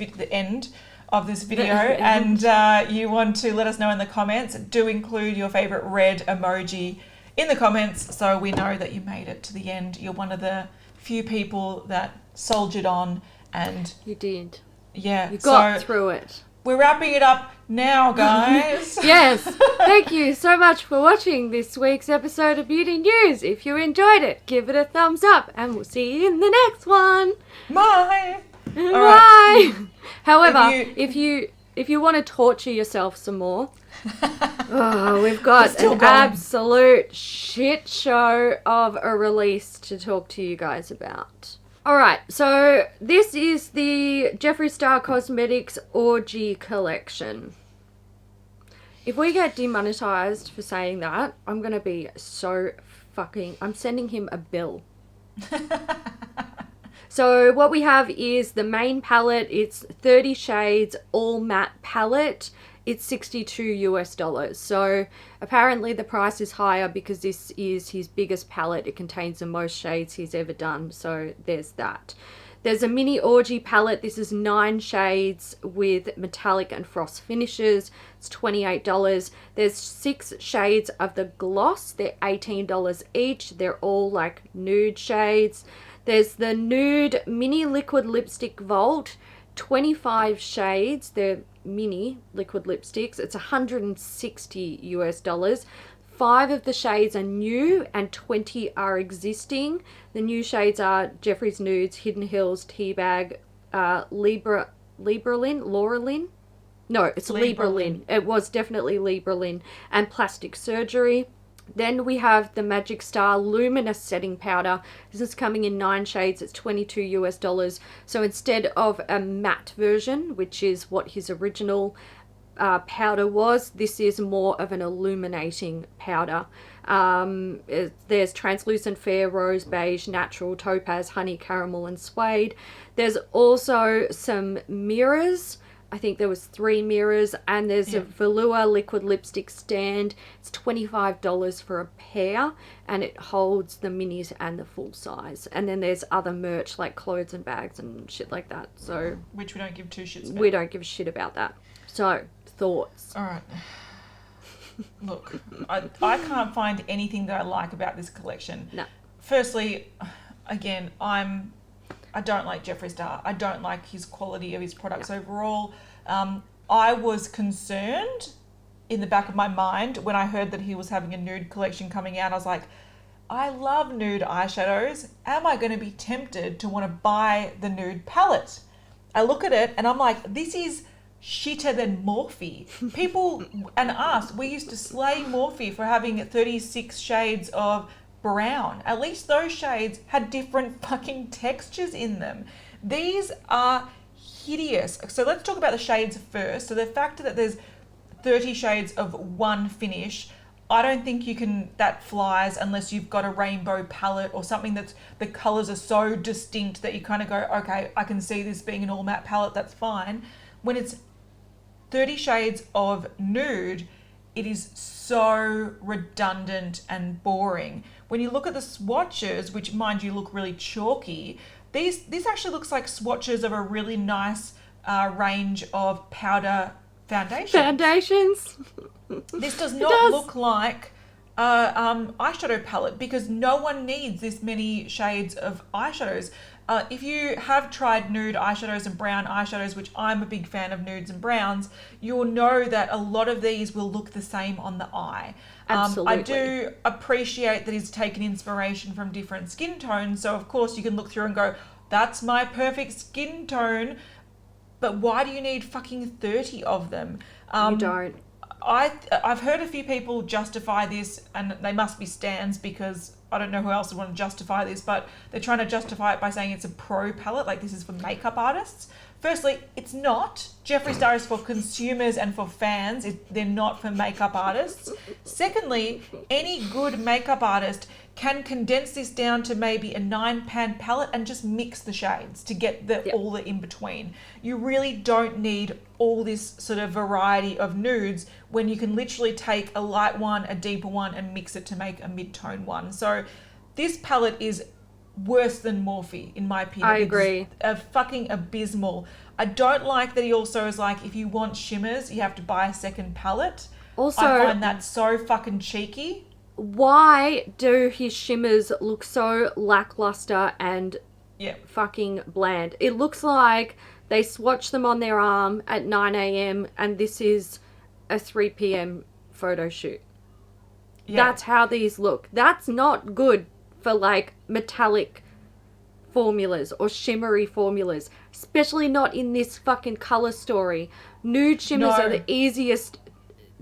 video and you want to let us know in the comments, do include your favourite red emoji in the comments so we know that you made it to the end. You're one of the few people that soldiered on and... You did. Yeah. You got through it. We're wrapping it up now, guys. Yes. Thank you so much for watching this week's episode of Beauty News. If you enjoyed it, give it a thumbs up and we'll see you in the next one. Bye. Bye. Right. However, if you want to torture yourself some more, we've got an absolute shit show of a release to talk to you guys about. Alright, so this is the Jeffree Star Cosmetics Orgy collection. If we get demonetized for saying that, I'm going to be so fucking... I'm sending him a bill. So what we have is the main palette. It's 30 shades, all matte palette. It's $62. So apparently the price is higher because this is his biggest palette. It contains the most shades he's ever done. So there's that. There's a mini Orgy palette. This is 9 shades with metallic and frost finishes. It's $28. There's 6 shades of the gloss. They're $18 each. They're all like nude shades. There's the nude mini liquid lipstick Vault. 25 shades. They're mini liquid lipsticks. It's $160. 5 of the shades are new and 20 are existing. The new shades are Jeffree's Nudes, Hidden Hills, Teabag, Laurelin. No, it's Librelin. It was definitely Librelin, and Plastic Surgery. Then we have the Magic Star Luminous Setting Powder. This is coming in 9 shades. It's $22. So instead of a matte version, which is what his original powder was, this is more of an illuminating powder. There's translucent fair, rose beige, natural, topaz, honey, caramel, and suede. There's also some mirrors. I think there was 3 mirrors, and there's a velour liquid lipstick stand. It's $25 for a pair, and it holds the minis and the full size. And then there's other merch like clothes and bags and shit like that. So which we don't give 2 shits about. We don't give a shit about that. So thoughts? All right. Look, I can't find anything that I like about this collection. No. Firstly, again, I don't like Jeffree Star. I don't like his quality of his products overall. I was concerned in the back of my mind when I heard that he was having a nude collection coming out. I was like, I love nude eyeshadows. Am I going to be tempted to want to buy the nude palette? I look at it and I'm like, this is shitter than Morphe. People and us, we used to slay Morphe for having 36 shades of brown. At least those shades had different fucking textures in them. These are hideous. So let's talk about the shades first. So the fact that there's 30 shades of one finish, I don't think that flies unless you've got a rainbow palette or something that's the colors are so distinct that you kind of go, okay, I can see this being an all matte palette, that's fine. When it's 30 shades of nude, it is so redundant and boring. When you look at the swatches, which mind you look really chalky, this actually looks like swatches of a really nice range of powder foundations. This does not look like eyeshadow palette because no one needs this many shades of eyeshadows. If you have tried nude eyeshadows and brown eyeshadows, which I'm a big fan of nudes and browns, you'll know that a lot of these will look the same on the eye. Absolutely. I do appreciate that he's taken inspiration from different skin tones. So of course you can look through and go, that's my perfect skin tone. But why do you need fucking 30 of them? You don't. I've heard a few people justify this, and they must be stans because I don't know who else would want to justify this, but they're trying to justify it by saying it's a pro palette, like this is for makeup artists. Firstly, it's not. Jeffree Star is for consumers and for fans. They're not for makeup artists. Secondly, any good makeup artist can condense this down to maybe a 9-pan palette and just mix the shades to get all the in-between. You really don't need all this sort of variety of nudes when you can literally take a light one, a deeper one, and mix it to make a mid-tone one. So this palette is worse than Morphe, in my opinion. I agree. It's fucking abysmal. I don't like that he also is like, if you want shimmers, you have to buy a second palette. Also, I find that so fucking cheeky. Why do his shimmers look so lackluster and fucking bland? It looks like they swatched them on their arm at 9 a.m. and this is a 3 p.m. photo shoot. Yeah. That's how these look. That's not good for like metallic formulas or shimmery formulas, especially not in this fucking color story. Nude shimmers are the easiest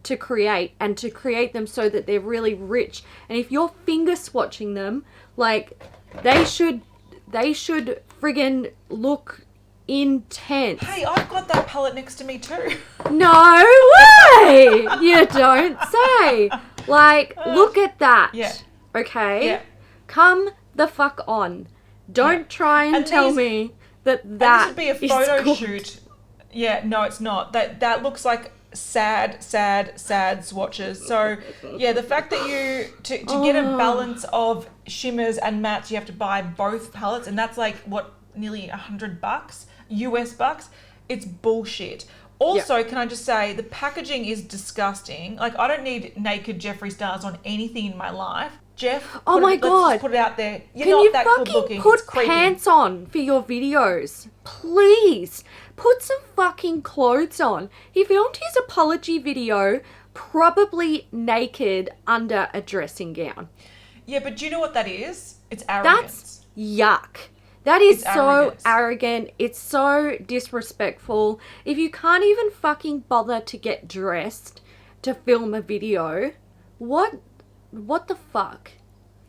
to create, and to create them so that they're really rich. And if you're finger swatching them, like they should friggin' look intense. Hey, I've got that palette next to me too. No way! You don't say. Like, look at that. Yeah. Okay? Yeah. Come the fuck on. Don't try and tell me that this would be a is photo good. shoot. Yeah, no, it's not. That looks like sad swatches. So yeah, the fact that you to get a balance of shimmers and mattes, you have to buy both palettes, and that's like what, nearly $100 US bucks. It's bullshit. Also, can I just say, the packaging is disgusting. Like, I don't need naked Jeffree stars on anything in my life. Jeff, oh my God. let's just put it out there. You're Can not you that good fucking looking. put It's creepy. pants on for your videos? Please. Put some fucking clothes on. He filmed his apology video probably naked under a dressing gown. Yeah, but do you know what that is? It's arrogance. That's yuck. That is It's so arrogance. arrogant. It's so disrespectful. If you can't even fucking bother to get dressed to film a video, what the fuck?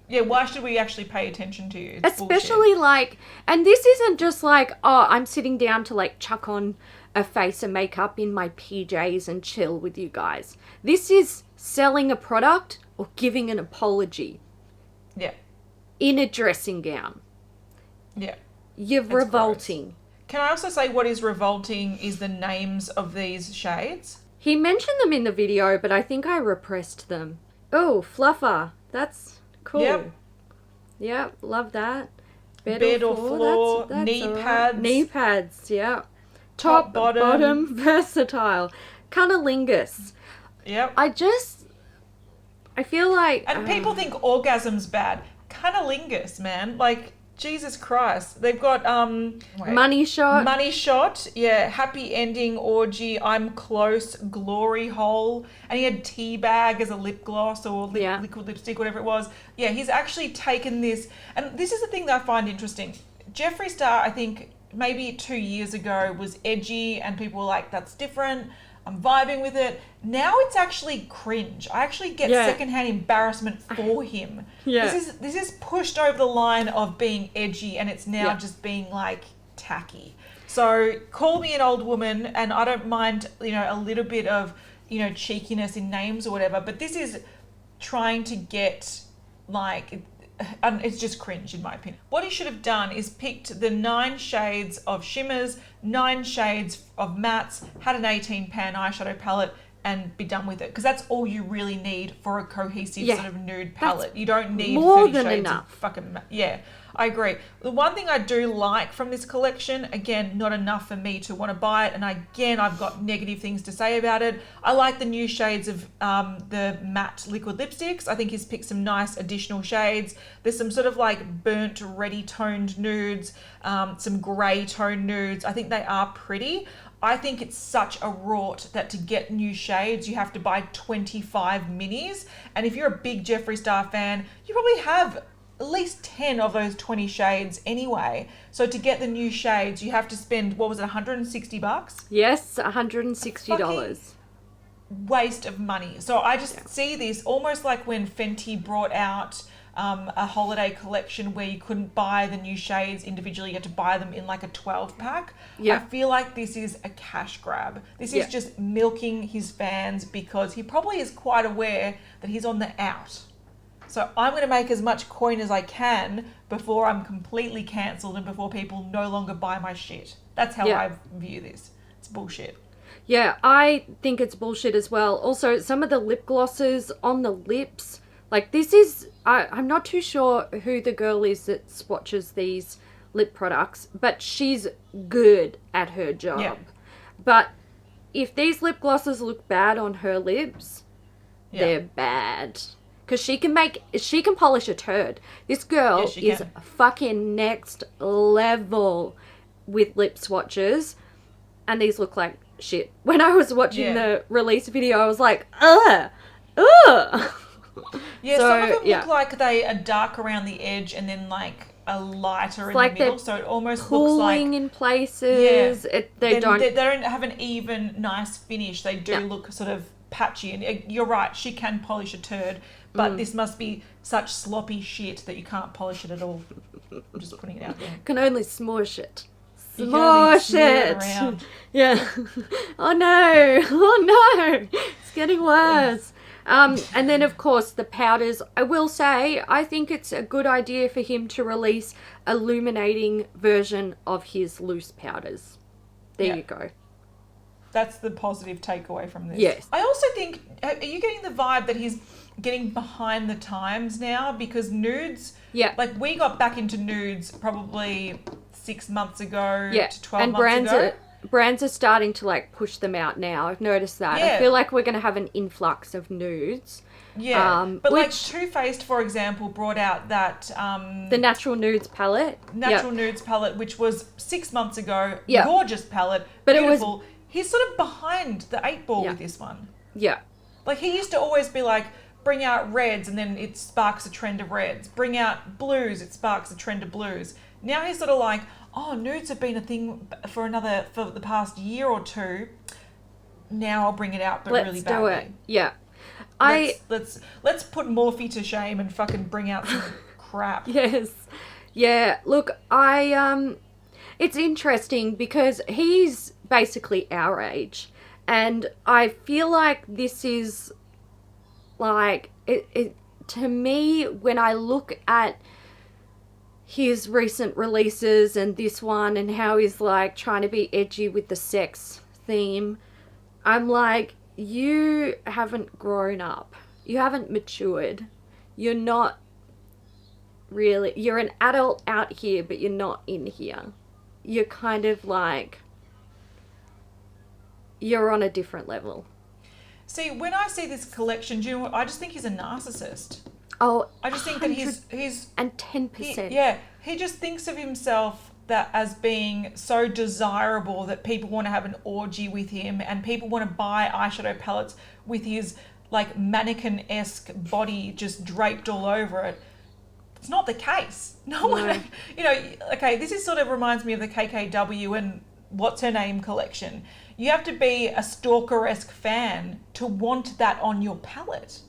Yeah, why should we actually pay attention to you? It's Especially like, and this isn't just like, oh, I'm sitting down to like chuck on a face of makeup in my PJs and chill with you guys. This is selling a product or giving an apology bullshit. in a dressing gown. Yeah. You're It's revolting. gross. Can I also say what is revolting is the names of these shades? He mentioned them in the video, but I think I repressed them. Oh, Fluffer. That's cool. Yep. Yep, love that. Bed or floor, knee all right. pads. Knee pads, yeah. Top, bottom. versatile. Cunnilingus. Yep. I feel like... And people think orgasm's bad. Cunnilingus, man. Like, Jesus Christ. They've got Money Shot. Money Shot, yeah, Happy Ending, Orgy, I'm Close, Glory Hole, and he had Teabag as a lip gloss or liquid lipstick, whatever it was. Yeah, he's actually taken this, and this is the thing that I find interesting. Jeffree Star, I think maybe 2 years ago, was edgy, and people were like, that's different, I'm vibing with it. Now it's actually cringe. I actually get secondhand embarrassment for him. Yeah. This is pushed over the line of being edgy, and it's now just being like tacky. So call me an old woman, and I don't mind, a little bit of, cheekiness in names or whatever, but this is trying to get like, it's just cringe in my opinion. What he should have done is picked the 9 shades of shimmers, 9 shades of mattes, had an 18-pan eyeshadow palette, and be done with it. Because that's all you really need for a cohesive sort of nude palette. You don't need more 30 than shades enough. of fucking I agree. The one thing I do like from this collection, again, not enough for me to want to buy it, and again, I've got negative things to say about it. I like the new shades of the matte liquid lipsticks. I think he's picked some nice additional shades. There's some sort of like burnt, ready toned nudes, some grey toned nudes. I think they are pretty. I think it's such a rort that to get new shades, you have to buy 25 minis. And if you're a big Jeffree Star fan, you probably have at least 10 of those 20 shades anyway. So to get the new shades, you have to spend, what was it, $160? Yes, $160. Waste of money. So I just see this almost like when Fenty brought out a holiday collection where you couldn't buy the new shades individually, you had to buy them in like a 12 pack. I feel like this is a cash grab. This is just milking his fans because he probably is quite aware that he's on the out. So I'm going to make as much coin as I can before I'm completely cancelled and before people no longer buy my shit. That's how I view this. It's bullshit. Yeah, I think it's bullshit as well. Also, some of the lip glosses on the lips, like this is, I'm not too sure who the girl is that swatches these lip products, but she's good at her job. Yeah. But if these lip glosses look bad on her lips, they're bad. Because she can polish a turd. This girl is fucking next level with lip swatches. And these look like shit. When I was watching the release video, I was like, ugh. Yeah, so, some of them look like they are dark around the edge and then like a lighter in the middle. So it almost looks like in places. Yeah. They don't have an even nice finish. They do look sort of patchy. And you're right, she can polish a turd. But this must be such sloppy shit that you can't polish it at all. I'm just putting it out there. Can only smush it. You're more gonna be smeared shit. around. Yeah. Oh no. Oh no. It's getting worse. And then, of course, the powders. I will say, I think it's a good idea for him to release illuminating version of his loose powders. There you go. That's the positive takeaway from this. Yes. I also think, are you getting the vibe that he's getting behind the times now? Because nudes, like we got back into nudes probably 6 months ago to 12 months ago. Brands are starting to like push them out now. I've noticed that. Yeah. I feel like we're going to have an influx of nudes. Yeah, but like Too Faced, for example, brought out that... the Natural Nudes palette. Nudes palette, which was 6 months ago. Gorgeous palette, but beautiful. He's sort of behind the 8 ball with this one. Yeah. Like he used to always be like, bring out reds and then it sparks a trend of reds. Bring out blues, it sparks a trend of blues. Now he's sort of like, oh, nudes have been a thing for the past year or two. Now I'll bring it out, but really badly. Let's do it. Yeah. Let's put Morphe to shame and fucking bring out some crap. Yes. Yeah. Look, it's interesting because he's basically our age, and I feel like this is like it to me when I look at his recent releases and this one and how he's like trying to be edgy with the sex theme, I'm like, you haven't grown up. You haven't matured. You're not really, you're an adult out here, but you're not in here. You're kind of like, you're on a different level. See, when I see this collection, do you know what? I just think he's a narcissist. Oh, I just think that he's and 10%. He just thinks of himself that as being so desirable that people want to have an orgy with him and people want to buy eyeshadow palettes with his like mannequin-esque body just draped all over it. It's not the case. No one, okay, this is sort of reminds me of the KKW and What's Her Name collection. You have to be a stalker-esque fan to want that on your palette.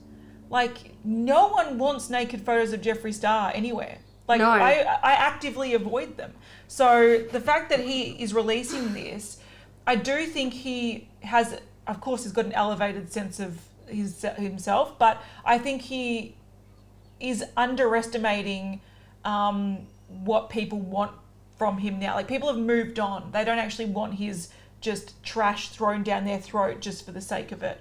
Like, no one wants naked photos of Jeffree Star anywhere. Like, no. I actively avoid them. So the fact that he is releasing this, I do think he has, of course, he's got an elevated sense of himself, but I think he is underestimating what people want from him now. Like, people have moved on. They don't actually want his just trash thrown down their throat just for the sake of it.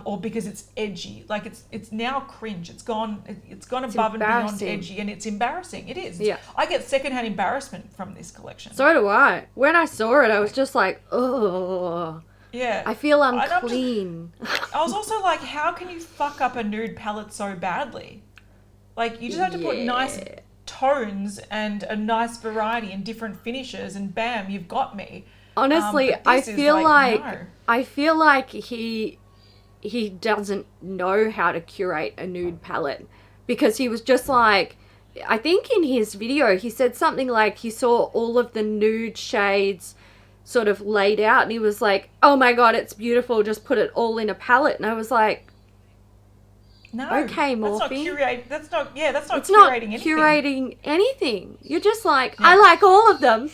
Or because it's edgy. Like it's now cringe. It's gone above and beyond edgy, and it's embarrassing. It is. Yeah. I get secondhand embarrassment from this collection. So do I. When I saw it, I was just like, oh. Yeah. I feel unclean. I was also like, how can you fuck up a nude palette so badly? Like, you just have to put nice tones and a nice variety and different finishes, and bam, you've got me. Honestly, I feel like he doesn't know how to curate a nude palette, because he was just like, I think in his video he said something like he saw all of the nude shades sort of laid out and he was like, oh my god, it's beautiful, just put it all in a palette. And I was like, no, okay, Morphe, that's not curating anything. You're just like, I like all of them.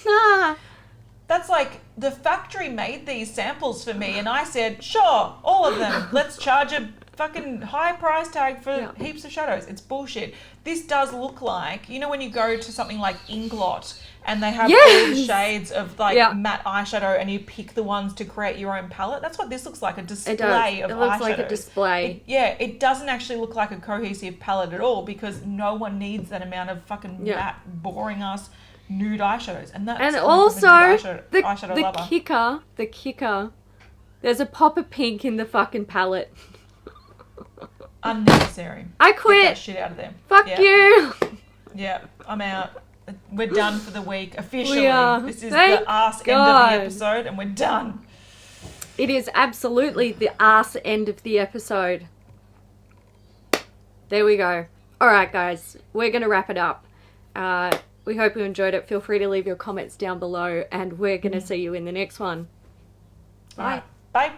That's like, the factory made these samples for me and I said, sure, all of them. Let's charge a fucking high price tag for heaps of shadows. It's bullshit. This does look like, you know, when you go to something like Inglot and they have all the shades of like matte eyeshadow and you pick the ones to create your own palette. That's what this looks like, a display of eyeshadow. It looks like a display. It doesn't actually look like a cohesive palette at all, because no one needs that amount of fucking matte, boring ass nude eyeshadows. And also the kicker, there's a pop of pink in the fucking palette. Unnecessary. I quit. Get that shit out of there. Fuck you. Yeah, I'm out. We're done for the week officially. We are. This is the ass end of the episode and we're done. It is absolutely the ass end of the episode. There we go. All right, guys, we're going to wrap it up. We hope you enjoyed it. Feel free to leave your comments down below, and we're going to see you in the next one. Bye. Bye.